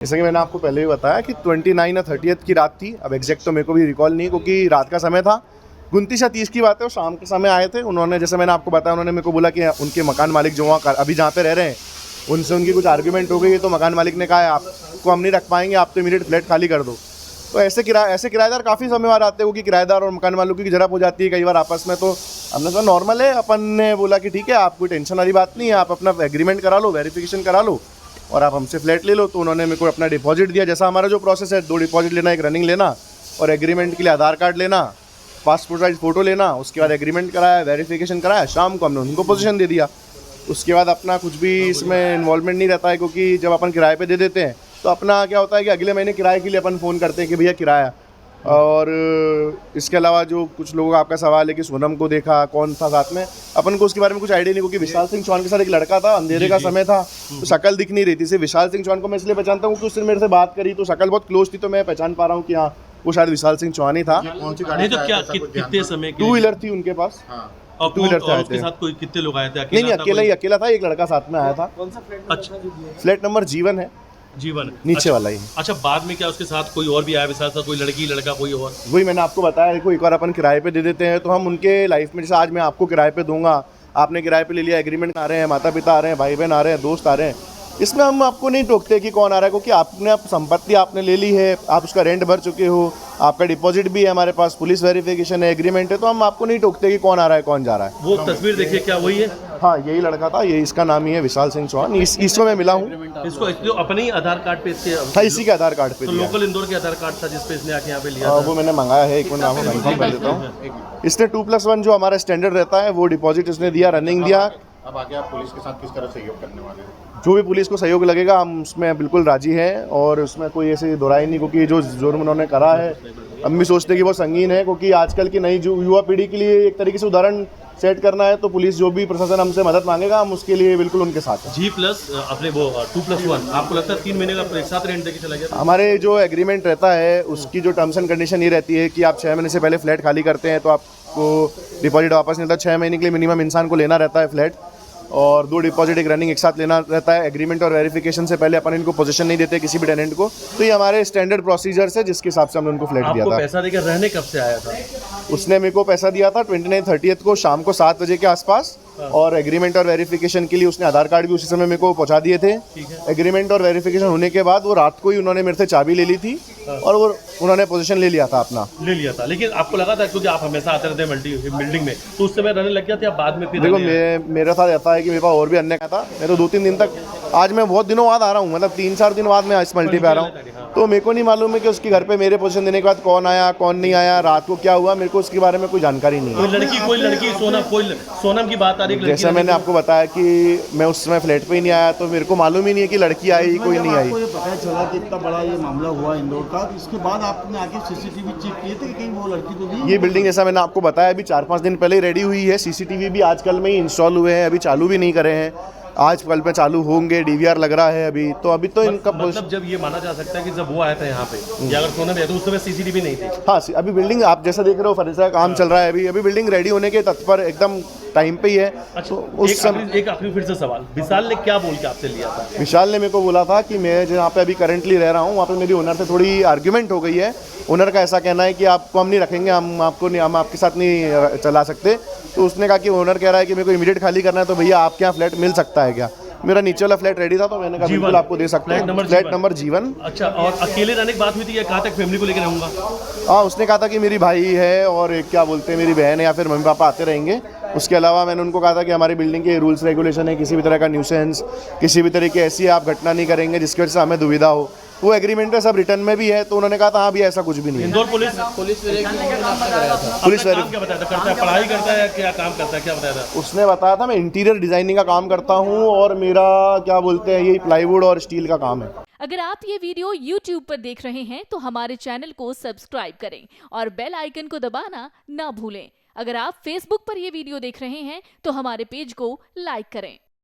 जैसे कि मैंने आपको पहले भी बताया कि 29 या 30th की रात थी। अब एग्जैक्ट तो मेरे को भी रिकॉल नहीं, क्योंकि रात का समय था। 29 या 30 की बात है, और शाम के समय आए थे उन्होंने। जैसे मैंने आपको बताया, उन्होंने मेरे को बोला कि उनके मकान मालिक जो वहाँ अभी जहाँ पे रह रहे हैं, उनसे उनकी कुछ आर्ग्यूमेंट हो गई है। तो मकान मालिक ने कहा है आपको हम नहीं रख पाएंगे, आप तो इमीडिएट फ्लैट खाली कर दो। तो ऐसे किराएदार काफ़ी समय बाद आते हो कि किराएदार और मकान मालिकों की झड़प हो जाती है कई बार आपस में। तो हमने कहा नॉर्मल है। अपन ने बोला कि ठीक है, आप कोई टेंशन वाली बात नहीं है, आप अपना एग्रीमेंट करा लो, वेरिफिकेशन करा लो और आप हमसे फ्लैट ले लो। तो उन्होंने मेरे को अपना डिपॉजिट दिया। जैसा हमारा जो प्रोसेस है, 2 डिपॉजिट लेना, एक रनिंग लेना और एग्रीमेंट के लिए आधार कार्ड लेना, पासपोर्ट साइज फ़ोटो लेना। उसके बाद एग्रीमेंट कराया, वेरिफिकेशन कराया, शाम को हमने उनको पोजीशन दे दिया। उसके बाद अपना कुछ भी इसमें इन्वॉल्वमेंट नहीं रहता है, क्योंकि जब अपन किराए पे दे देते हैं तो अपना क्या होता है कि अगले महीने किराए के लिए अपन फ़ोन करते हैं कि भैया किराया। और इसके अलावा जो कुछ लोगों का आपका सवाल है कि सोनम को देखा, कौन था साथ में, अपन को उसके बारे में कुछ आइडिया नहीं, क्योंकि विशाल सिंह चौहान के साथ एक लड़का था, अंधेरे का समय था तो शक्ल दिख नहीं रही थी। सिर्फ विशाल सिंह चौहान को मैं इसलिए पहचानता हूँ कि उसने मेरे से बात करी तो शक्ल बहुत क्लोज थी, तो मैं पहचान पा रहा हूँ कि हाँ वो शायद विशाल सिंह चौहान ही था। कौन सी गाड़ी तो क्या कितने समय 2 व्हीलर थी उनके पास। और 2 व्हीलर उसके साथ कोई कितने लोग आए थे? नहीं, अकेला था, एक लड़का साथ में आया था। कौन सा फ्लैट? अच्छा, फ्लैट नंबर जीवन है, जीवन नीचे वाला ही। अच्छा, बाद में क्या उसके साथ कोई और भी आया विशाल साथ, कोई लड़की लड़का कोई और? वही मैंने आपको बताया, देखो एक बार अपन किराए पे दे देते हैं तो हम उनके लाइफ में, जैसे आज मैं आपको किराए पे दूंगा, आपने किराए पे ले लिया, एग्रीमेंट आ रहे हैं, माता पिता आ रहे हैं, भाई बहन आ रहे हैं, दोस्त आ रहे हैं, इसमें हम आपको नहीं टोकते कि कौन आ रहा है, क्योंकि आपने संपत्ति आपने ले ली है, आप उसका रेंट भर चुके हो, आपका डिपॉजिट भी है हमारे पास, पुलिस वेरिफिकेशन है, एग्रीमेंट है, तो हम आपको नहीं टोकते कि कौन आ रहा है कौन जा रहा है। वो तस्वीर देखिए, क्या वही है? हाँ, यही लड़का था, ये इसका नाम ही है विशाल सिंह चौहान। इसको मैं मिला हूँ। इसको जो अपने ही आधार कार्ड पे इसके था, इसी के आधार कार्ड पे तो दिया। लोकल इंदौर के आधार कार्ड था जिसपे इसने आके यहाँ पे लिया था। वो मैंने मंगाया है, एक मिनट आपको कंफर्म कर देता हूँ। इसने 2+1 जो हमारा स्टैंडर्ड रहता है वो डिपॉजिट इसने दिया, रनिंग दिया। अब आगे आप पुलिस के साथ किस तरह सहयोग करने वाले हैं? जो भी पुलिस को सहयोग लगेगा हम उसमें बिल्कुल राजी हैं, और उसमें कोई ऐसी दोहराई नहीं, क्योंकि जो जुर्म उन्होंने करा है हम भी सोचते हैं कि वो संगीन है, क्योंकि आजकल की नई जो युवा पीढ़ी के लिए एक तरीके से उदाहरण सेट करना है। तो पुलिस जो भी प्रशासन हमसे मदद मांगेगा हम उसके लिए बिल्कुल उनके साथ हैं। G+ अपने वो 2+1 आपको लगता है 3 महीने का एक साथ रेंट देके चला गया? हमारे जो एग्रीमेंट रहता है उसकी जो टर्म्स एंड कंडीशन ये रहती है कि आप 6 महीने से पहले फ्लैट खाली करते हैं तो आपको डिपॉजिट वापस नहीं मिलता। 6 महीने के लिए मिनिमम इंसान को लेना रहता है फ्लैट, और 2 डिपॉजिट एक रनिंग एक साथ लेना रहता है। एग्रीमेंट और वेरिफिकेशन से पहले अपन इनको पोजीशन नहीं देते किसी भी टेनेंट को। तो ये हमारे स्टैंडर्ड प्रोसीजर्स है जिसके हिसाब से हमने उनको फ्लैट दिया था। पैसा देकर रहने कब से आया था? उसने मेरे को पैसा दिया था 29-30 को शाम को 7 बजे के आसपास, और एग्रीमेंट और वेरिफिकेशन के लिए उसने आधार कार्ड भी उसी समय मेरे को पहुंचा दिए थे। एग्रीमेंट और वेरिफिकेशन होने के बाद वो रात को ही उन्होंने मेरे से चाबी ले ली थी और वो उन्होंने पोजीशन ले लिया था अपना। ले लिया था, लेकिन आपको लगा था क्योंकि आप हमेशा आते रहते हैं बिल्डिंग में, तो उस समय रहने लग गया था बाद में? फिर देखो मेरे साथ ऐसा है कि मेरे पास और भी अन्य का था। मैं तो 2-3 दिन तक, आज मैं बहुत दिनों बाद आ रहा हूँ, मतलब 3-4 दिन बाद मैं इस मल्टी पे आ रहा हूँ। तो मेरे को नहीं मालूम है कि उसके घर पे मेरे पोजीशन देने के बाद कौन आया कौन नहीं आया, रात को क्या हुआ, मेरे को उसके बारे में कोई जानकारी नहीं है। कोई लड़की सोनम की बात आ रही है? जैसे मैंने आपको बताया कि मैं उस समय फ्लैट पे ही नहीं आया, तो मेरे को मालूम ही नहीं है कि लड़की आई कोई नहीं आई। आपको ये पता चला कि इतना बड़ा ये मामला हुआ इंदौर का, इसके बाद आपने आगे सीसीटीवी चेक किए थे कि कहीं वो लड़की तो नहीं? ये बिल्डिंग जैसा मैंने आपको बताया अभी 4-5 दिन पहले रेडी हुई है। सीसीटीवी भी आजकल में ही इंस्टॉल हुए हैं, अभी चालू भी नहीं करे हैं, आज कल पे चालू होंगे। डीवीआर लग रहा है अभी तो इनका मतलब जब ये माना जा सकता है कि जब वो आया था यहाँ पे या अगर सोनम है तो उस समय सीसीटीवी नहीं थी? हाँ, अभी बिल्डिंग आप जैसा देख रहे हो फर्नीचर का काम चल रहा है, अभी बिल्डिंग रेडी होने के तत्पर एकदम टाइम पे ही है। अच्छा, तो उस समय एक आखिरी फिर से सवाल, विशाल ने क्या बोल के आपसे लिया था? विशाल ने मेरे को बोला था कि मैं जहाँ पे अभी करंटली रह रहा हूँ वहाँ पे मेरी ओनर से थोड़ी आर्ग्यूमेंट हो गई है। ओनर का ऐसा कहना है कि आपको हम नहीं रखेंगे, हम आपके साथ नहीं चला सकते। तो उसने कहा कि ओनर कह रहा है कि मेरे को इमीडिएट खाली करना है, तो भैया आपके यहाँ फ्लैट मिल सकता है क्या? मेरा नीचे वाला फ्लैट रेडी था तो मैंने कहा बिल्कुल आपको दे सकते हैं। फ्लैट नंबर जीवन। अच्छा, और अकेले रहने की बात हुई थी या कहा तक फैमिली को लेकर रहूँगा? हाँ, उसने कहा था कि मेरी भाई है और क्या बोलते हैं मेरी बहन है या फिर मम्मी पापा आते रहेंगे। उसके अलावा मैंने उनको कहा था कि हमारी बिल्डिंग के रूल्स रेगुलेशन है, किसी भी तरह का न्यूसेंस, किसी भी तरह की ऐसी आप घटना नहीं करेंगे जिसकी वजह से हमें दुविधा हो। वो एग्रीमेंट है, सब रिटर्न में भी है। तो उन्होंने कहा था हाँ भी ऐसा कुछ भी नहीं है। इंदौर पुलिस पुलिस क्या बताया था? करता है, पढ़ाई करता है या क्या काम करता है, क्या बताया था? उसने बताया था मैं इंटीरियर डिजाइनिंग का काम करता हूँ और मेरा क्या बोलते हैं यही प्लाईवुड और स्टील का काम है। अगर आप ये वीडियो YouTube पर देख रहे हैं तो हमारे चैनल को सब्सक्राइब करें और बेल आइकन को दबाना ना भूलें। अगर आप Facebook पर ये वीडियो देख रहे हैं तो हमारे पेज को लाइक करें।